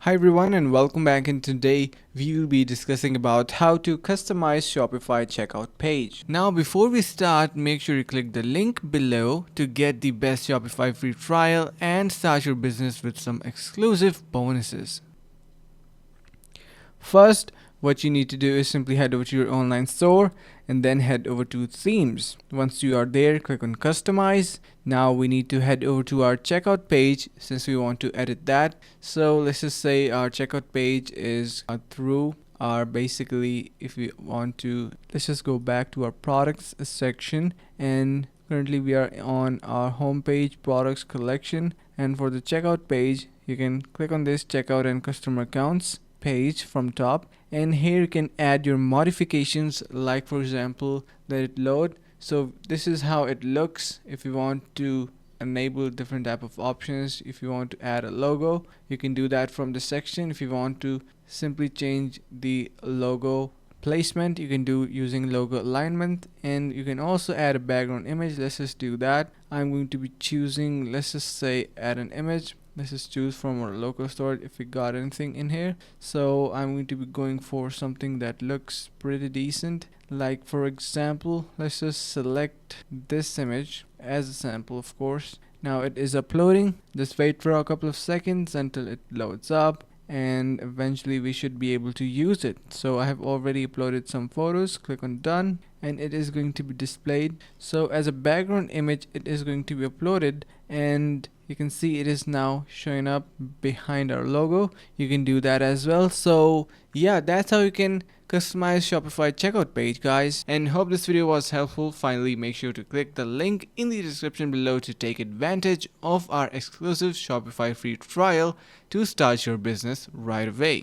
Hi everyone and welcome back, and today we will be discussing about how to customize Shopify checkout page. Now before we start, make sure you click the link below to get the best Shopify free trial and start your business with some exclusive bonuses. First, what you need to do is simply head over to your online store and then head over to themes. Once you are there, click on customize. Now we need to head over to our checkout page since we want to edit that. So let's just say our checkout page is through our basically, if we want to, let's just go back to our products section, and currently we are on our home page products collection, and for the checkout page you can click on this checkout and customer accounts page from top, and here you can add your modifications, like for example let it load. So this is how it looks. If you want to enable different type of options, if you want to add a logo, you can do that from the section. If you want to simply change the logo placement, you can do using logo alignment, and you can also add a background image. Let's just do that. I'm going to be choosing, let's just say add an image. Let's just choose from our local store if we got anything in here. So I'm going to be going for something that looks pretty decent, like for example let's just select this image as a sample, of course. Now it is uploading. Just wait for a couple of seconds until it loads up, and eventually we should be able to use it. So I have already uploaded some photos. Click on done and it is going to be displayed. So as a background image it is going to be uploaded, and you can see it is now showing up behind our logo. You can do that as well. So yeah, that's how you can customize Shopify checkout page, guys, and hope this video was helpful. Finally, make sure to click the link in the description below to take advantage of our exclusive Shopify free trial to start your business right away.